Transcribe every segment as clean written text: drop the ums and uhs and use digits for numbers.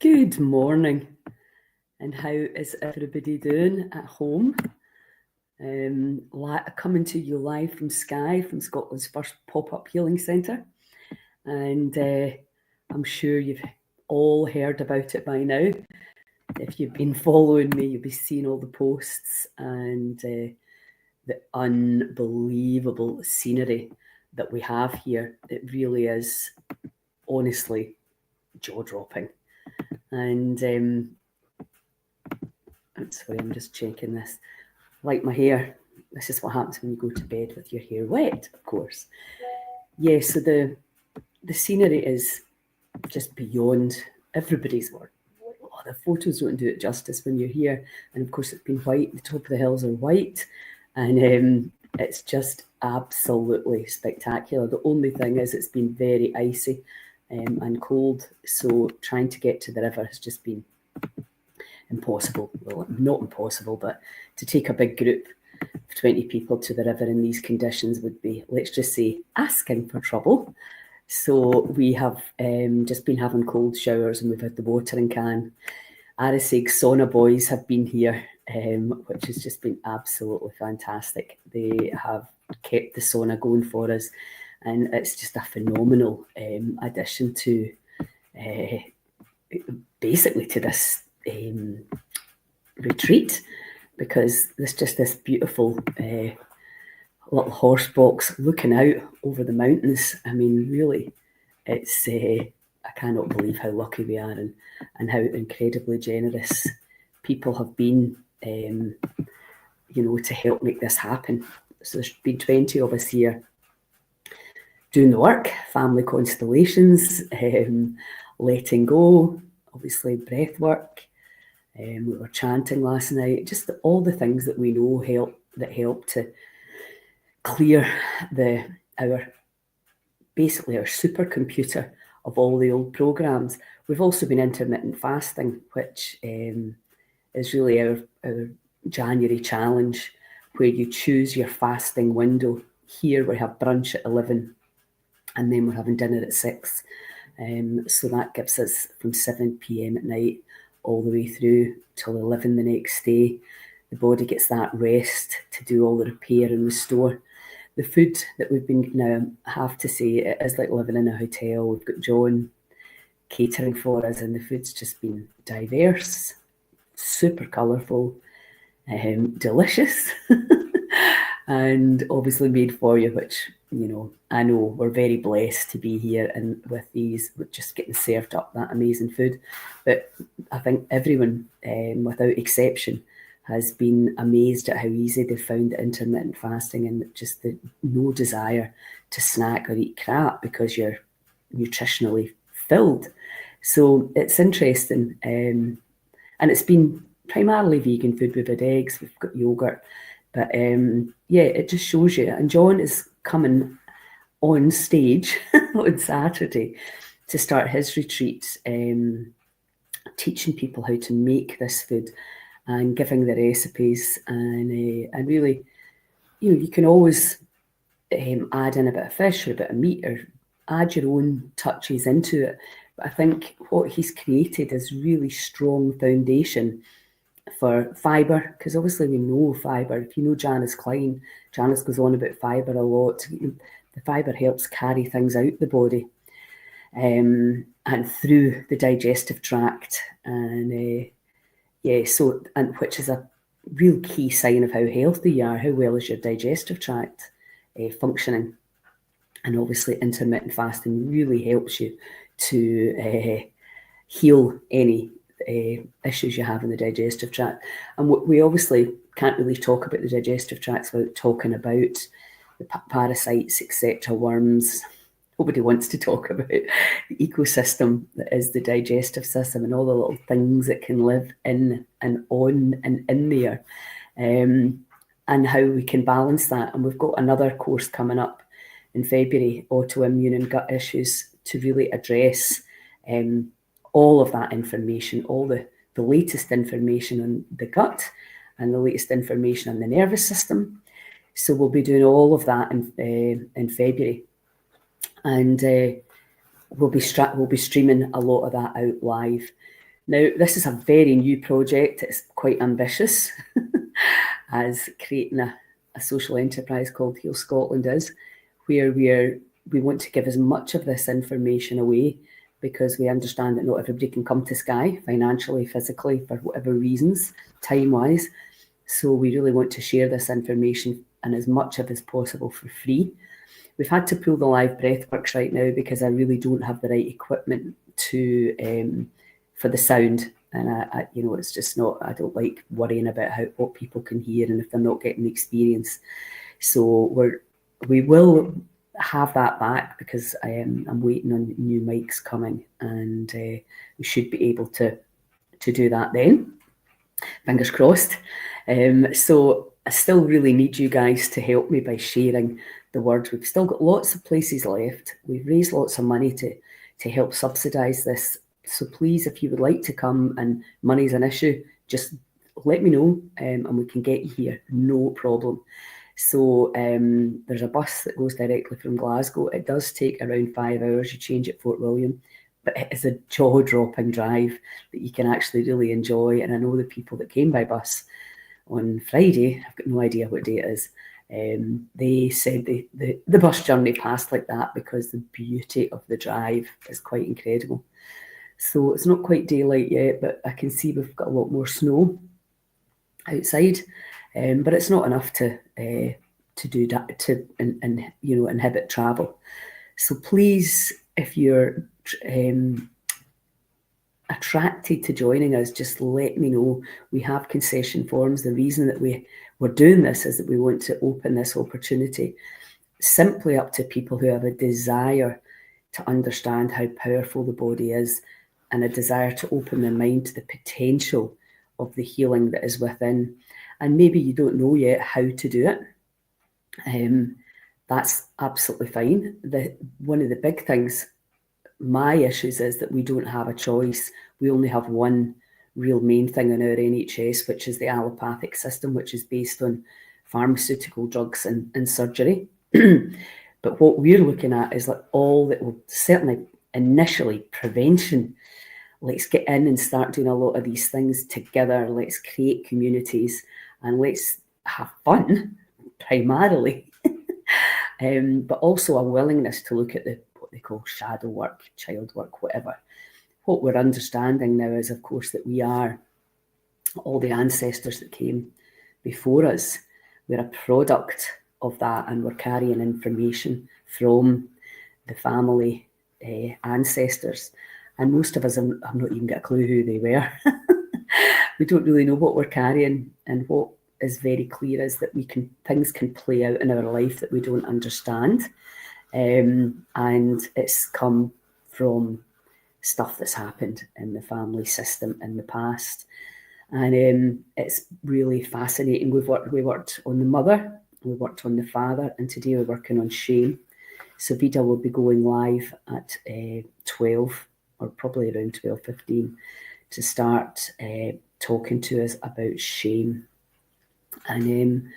Good morning, and how is everybody doing at home? Coming to you live from Skye, from Scotland's first pop-up healing centre, and I'm sure you've all heard about it by now. If you've been following me, you'll be seeing all the posts and the unbelievable scenery that we have here. It really is, honestly, jaw-dropping. And sorry, I'm just checking this. Like my hair, this is what happens when you go to bed with your hair wet, of course. Yeah, so the scenery is just beyond everybody's work. Oh, the photos don't do it justice when you're here. And of course, it's been white. The top of the hills are white. And it's just absolutely spectacular. The only thing is it's been very icy and cold. So trying to get to the river has just been impossible. Well, not impossible, but to take a big group of 20 people to the river in these conditions would be, let's just say, asking for trouble. So we have just been having cold showers, and we've had the watering can. Arisig sauna boys have been here, which has just been absolutely fantastic. They have kept the sauna going for us, and it's just a phenomenal addition to basically to this retreat, because there's just this beautiful little horse box looking out over the mountains. I mean, really, it's I cannot believe how lucky we are, and how incredibly generous people have been, to help make this happen. So there's been 20 of us here doing the work, family constellations, letting go, obviously breath work. We were chanting last night, just all the things that we know help to clear our supercomputer of all the old programs. We've also been intermittent fasting, which is really our January challenge, where you choose your fasting window. Here we have brunch at 11, and then we're having dinner at 6. So that gives us from 7 p.m. at night all the way through till 11 the next day. The body gets that rest to do all the repair and restore. The food that we've been now, I have to say, it is like living in a hotel. We've got John catering for us, and the food's just been diverse, super colourful, delicious, and obviously made for you, which, I know we're very blessed to be here and with just getting served up that amazing food. But I think everyone, without exception, has been amazed at how easy they found intermittent fasting, and just the no desire to snack or eat crap because you're nutritionally filled. So it's interesting. And it's been primarily vegan food. We've had eggs, we've got yogurt. But it just shows you. And John is coming on stage on Saturday to start his retreat, teaching people how to make this food and giving the recipes. And really, you can always add in a bit of fish or a bit of meat, or add your own touches into it. But I think what he's created is really strong foundation for fibre, because obviously we know fibre. If you know Janice Klein, Janice goes on about fibre a lot. The fibre helps carry things out the body and through the digestive tract, and which is a real key sign of how healthy you are. How well is your digestive tract functioning? And obviously intermittent fasting really helps you to heal any issues you have in the digestive tract. And we obviously can't really talk about the digestive tracts without talking about the parasites, etc., worms. Nobody wants to talk about the ecosystem that is the digestive system, and all the little things that can live in and on and in there, and how we can balance that. And we've got another course coming up in February, autoimmune and gut issues, to really address all of that information, all the latest information on the gut and the latest information on the nervous system. So we'll be doing all of that in February, and we'll be streaming a lot of that out live. Now, this is a very new project. It's quite ambitious, as creating a social enterprise called Heal Scotland is, where we want to give as much of this information away, because we understand that not everybody can come to Skye financially, physically, for whatever reasons, time-wise. So we really want to share this information and as much of it as possible for free. We've had to pull the live breathworks right now because I really don't have the right equipment to for the sound, and I it's just not. I don't like worrying about what people can hear and if they're not getting the experience. So we will have that back, because I'm waiting on new mics coming, and we should be able to do that then. Fingers crossed. So I still really need you guys to help me by sharing the word. We've still got lots of places left. We've raised lots of money to help subsidise this. So please, if you would like to come and money's an issue, just let me know, and we can get you here, no problem. So there's a bus that goes directly from Glasgow. It does take around 5 hours. You change at Fort William, but it is a jaw-dropping drive that you can actually really enjoy. And I know the people that came by bus on Friday, I've got no idea what day it is, they said the bus journey passed like that because the beauty of the drive is quite incredible. So it's not quite daylight yet, but I can see we've got a lot more snow outside, but it's not enough to do that, to inhibit travel. So please, if you're attracted to joining us, just let me know. We have concession forms. The reason that we're doing this is that we want to open this opportunity simply up to people who have a desire to understand how powerful the body is, and a desire to open their mind to the potential of the healing that is within. And maybe you don't know yet how to do it. That's absolutely fine. One of the big things, my issues, is that we don't have a choice. We only have one real main thing in our NHS, which is the allopathic system, which is based on pharmaceutical drugs and surgery. But what we're looking at is like all that will certainly initially prevention. Let's get in and start doing a lot of these things together. Let's create communities and let's have fun primarily. But also a willingness to look at what they call shadow work, child work, whatever. What we're understanding now is, of course, that we are all the ancestors that came before us. We're a product of that, and we're carrying information from the family ancestors. And most of us have not even got a clue who they were. We don't really know what we're carrying, and what is very clear is that things can play out in our life that we don't understand, and it's come from stuff that's happened in the family system in the past, and it's really fascinating. We worked on the mother, we worked on the father, and today we're working on shame. So Vida will be going live at 12, or probably around 12:15, to start talking to us about shame. And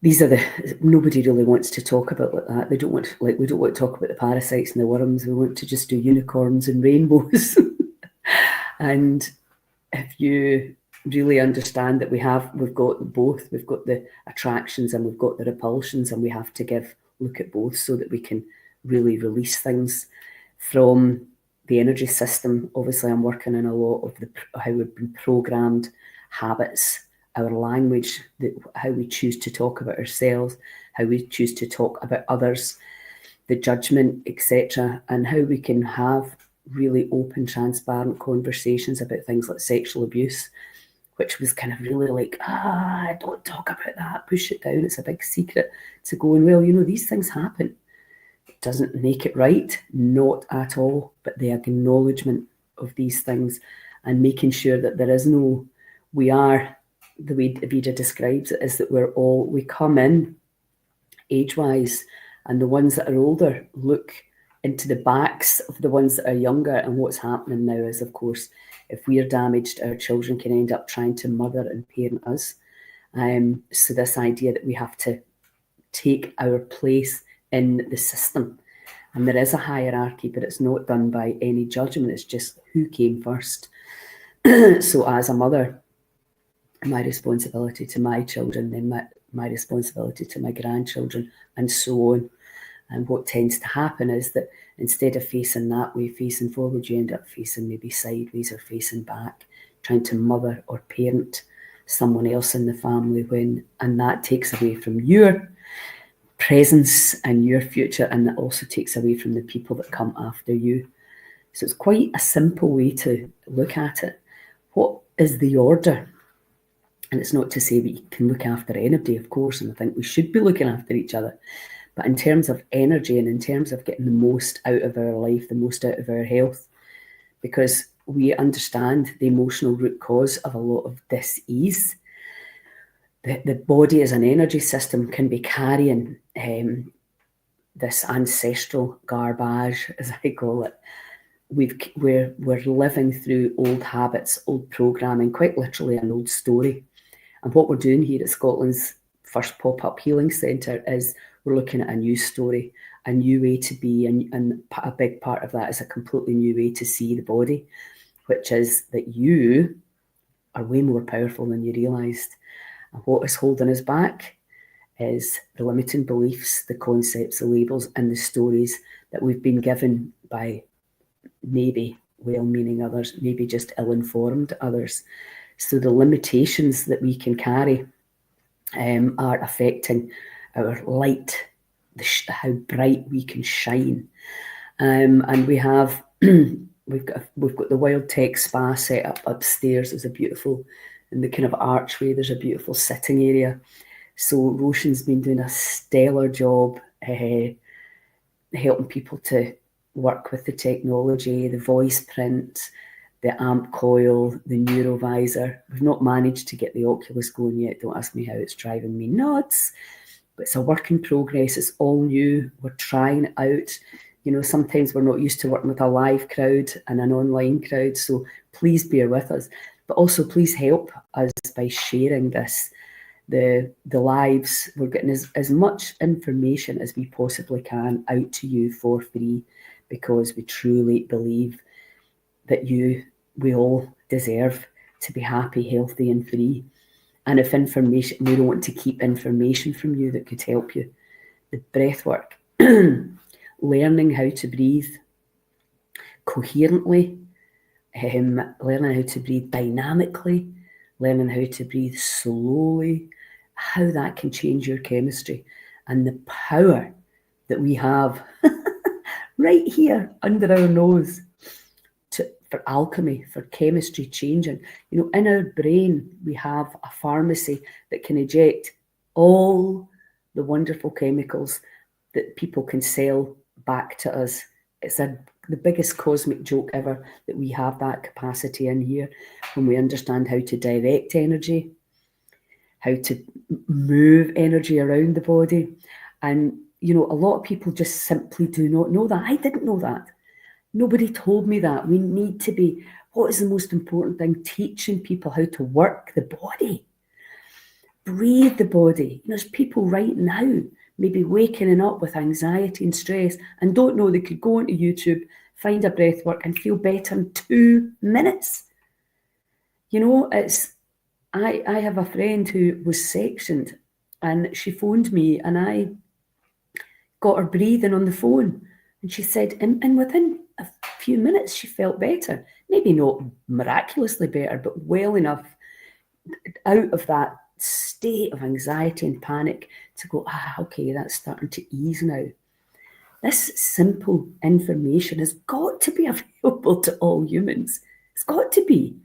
these are nobody really wants to talk about like that. We don't want to talk about the parasites and the worms. We want to just do unicorns and rainbows. And if you really understand that we've got both, we've got the attractions and we've got the repulsions, and we have to look at both so that we can really release things from the energy system. Obviously, I'm working on a lot of how we've been programmed, habits, our language, how we choose to talk about ourselves, how we choose to talk about others, the judgment, etc., and how we can have really open, transparent conversations about things like sexual abuse, which was kind of really like, don't talk about that, push it down, it's a big secret, to going, well, these things happen. It doesn't make it right, not at all, but the acknowledgement of these things and making sure that there is no, we are, the way Vida describes it, is that we come in age-wise, and the ones that are older look into the backs of the ones that are younger. And what's happening now is, of course, if we're damaged, our children can end up trying to mother and parent us. So this idea that we have to take our place in the system And there is a hierarchy, but it's not done by any judgment. It's just who came first. So as a mother, my responsibility to my children, then my responsibility to my grandchildren, and so on. And what tends to happen is that instead of facing that way, facing forward, you end up facing maybe sideways or facing back, trying to mother or parent someone else in the family, and that takes away from your presence and your future, and that also takes away from the people that come after you. So it's quite a simple way to look at it. What is the order? And it's not to say that you can look after anybody, of course, and I think we should be looking after each other. But in terms of energy and in terms of getting the most out of our life, the most out of our health, because we understand the emotional root cause of a lot of dis-ease. The body as an energy system can be carrying this ancestral garbage, as I call it. We're living through old habits, old programming, quite literally an old story. And what we're doing here at Scotland's first pop-up healing centre is we're looking at a new story, a new way to be, and a big part of that is a completely new way to see the body, which is that you are way more powerful than you realised. And what is holding us back is the limiting beliefs, the concepts, the labels, and the stories that we've been given by maybe well-meaning others, maybe just ill-informed others. So the limitations that we can carry are affecting our light, how bright we can shine. And we have we've got the Wild Tech Spa set up upstairs. There's a beautiful, in the kind of archway, there's a beautiful sitting area. So Roshan's been doing a stellar job helping people to work with the technology, the voice print, the amp coil, the neurovisor. We've not managed to get the Oculus going yet. Don't ask me how, it's driving me nuts. But it's a work in progress. It's all new. We're trying it out. You know, sometimes we're not used to working with a live crowd and an online crowd. So please bear with us. But also please help us by sharing this. The lives, we're getting as much information as we possibly can out to you for free, because we truly believe that we all deserve to be happy, healthy and free. And if information, we don't want to keep information from you that could help you. The breath work, learning how to breathe coherently, learning how to breathe dynamically, learning how to breathe slowly, how that can change your chemistry, and the power that we have right here under our nose for alchemy, for chemistry changing. You know, in our brain, we have a pharmacy that can eject all the wonderful chemicals that people can sell back to us. It's the biggest cosmic joke ever that we have that capacity in here, when we understand how to direct energy, how to move energy around the body. And, you know, a lot of people just simply do not know that. I didn't know that. Nobody told me that. We need to be, what is the most important thing? Teaching people how to work the body, breathe the body. There's people right now maybe waking up with anxiety and stress and don't know they could go onto YouTube, find a breath work and feel better in 2 minutes. You know, I have a friend who was sectioned and she phoned me and I got her breathing on the phone. And she said, and within a few minutes, she felt better. Maybe not miraculously better, but well enough out of that state of anxiety and panic to go, okay, that's starting to ease now. This simple information has got to be available to all humans. It's got to be.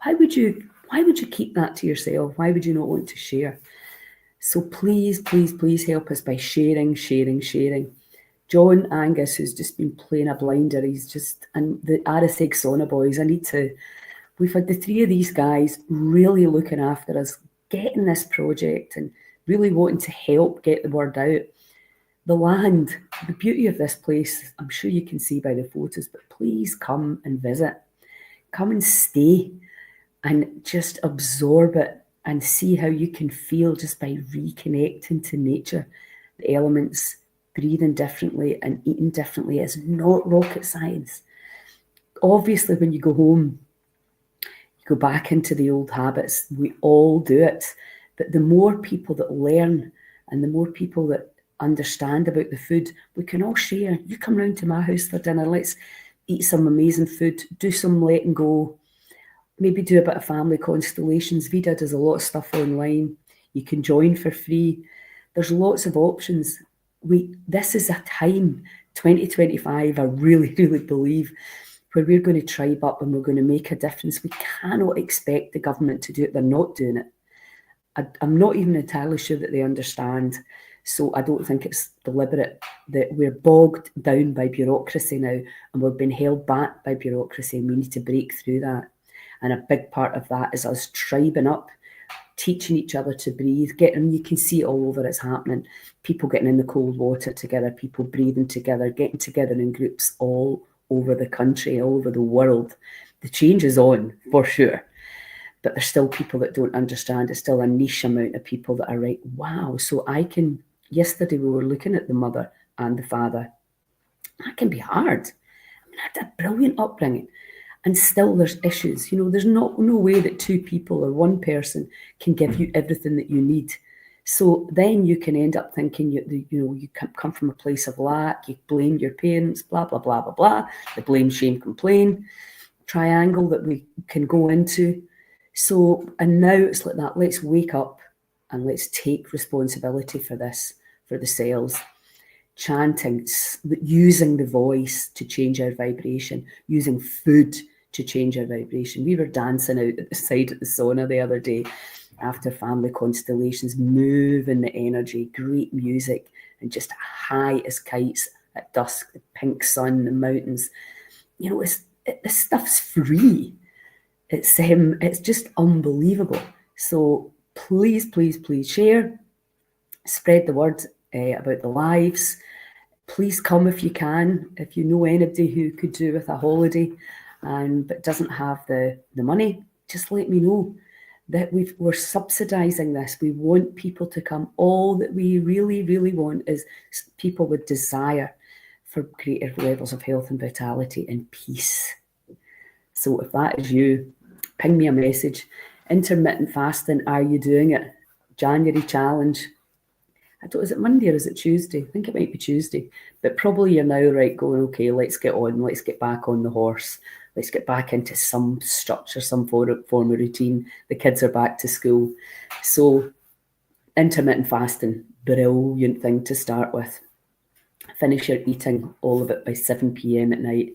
Why would you keep that to yourself? Why would you not want to share? So please, please, please help us by sharing. John Angus, who's just been playing a blinder, and the Arisig Sauna boys, we've had the 3 of these guys really looking after us, getting this project and really wanting to help get the word out. The land, the beauty of this place, I'm sure you can see by the photos, but please come and visit. Come and stay and just absorb it and see how you can feel just by reconnecting to nature, the elements, breathing differently and eating differently is not rocket science. Obviously, when you go home, you go back into the old habits. We all do it. But the more people that learn and the more people that understand about the food, we can all share. You come round to my house for dinner, let's eat some amazing food, do some letting go, maybe do a bit of family constellations. Vida does a lot of stuff online. You can join for free. There's lots of options. This is a time, 2025, I really, really believe, where we're going to tribe up and we're going to make a difference. We cannot expect the government to do it. They're not doing it. I'm not even entirely sure that they understand. So I don't think it's deliberate, that we're bogged down by bureaucracy now and we're being held back by bureaucracy, and we need to break through that. And a big part of that is us tribing up, teaching each other to breathe, you can see it all over, it's happening. People getting in the cold water together, people breathing together, getting together in groups all over the country, all over the world. The change is on, for sure. But there's still people that don't understand. It's still a niche amount of people that are like, wow, so yesterday we were looking at the mother and the father. That can be hard. I mean, I had a brilliant upbringing. And still there's issues. There's no way that two people or one person can give you everything that you need. So then you can end up thinking, you come from a place of lack, you blame your parents, blah, blah, blah, blah, blah. The blame, shame, complain triangle that we can go into. So, and now it's like that, let's wake up and let's take responsibility for this, for the cells. Chanting, using the voice to change our vibration, using food to change our vibration. We were dancing out at the side of the sauna the other day after family constellations, moving the energy, great music, and just high as kites at dusk, the pink sun, the mountains. This stuff's free. It's just unbelievable. So please, please, please share, spread the word about the lives. Please come if you can. If you know anybody who could do with a holiday but doesn't have the money, just let me know. That we're subsidising this. We want people to come. All that we really, really want is people with desire for greater levels of health and vitality and peace. So if that is you, ping me a message. Intermittent fasting, are you doing it? January challenge. Is it Monday or is it Tuesday? I think it might be Tuesday. But probably you're now going, okay, let's get on. Let's get back on the horse. Let's get back into some structure, some form of routine. The kids are back to school. So intermittent fasting, brilliant thing to start with. Finish your eating, all of it, by 7 p.m. at night.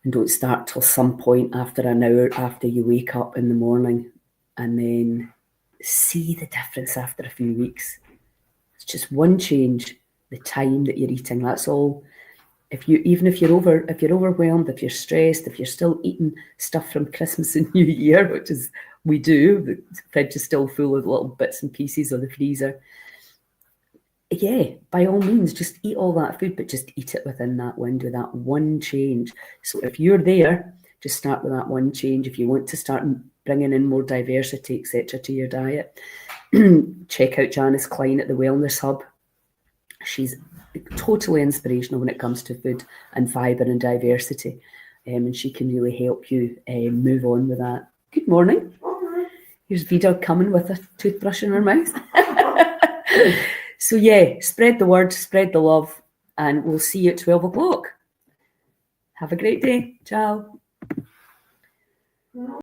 And don't start till some point after an hour after you wake up in the morning. And then see the difference after a few weeks. It's just one change, the time that you're eating. That's all. If you're overwhelmed, if you're stressed, if you're still eating stuff from Christmas and New Year, which is we do, the fridge is still full of little bits and pieces of the freezer. Yeah, by all means, just eat all that food, but just eat it within that window, that one change. So if you're there, just start with that one change. If you want to start bringing in more diversity, etc., to your diet, check out Janice Klein at the Wellness Hub. She's totally inspirational when it comes to food and fibre and diversity, and she can really help you move on with that. Good morning. Here's Vida coming with a toothbrush in her mouth. So yeah, spread the word, spread the love, and we'll see you at 12 o'clock. Have a great day. Ciao.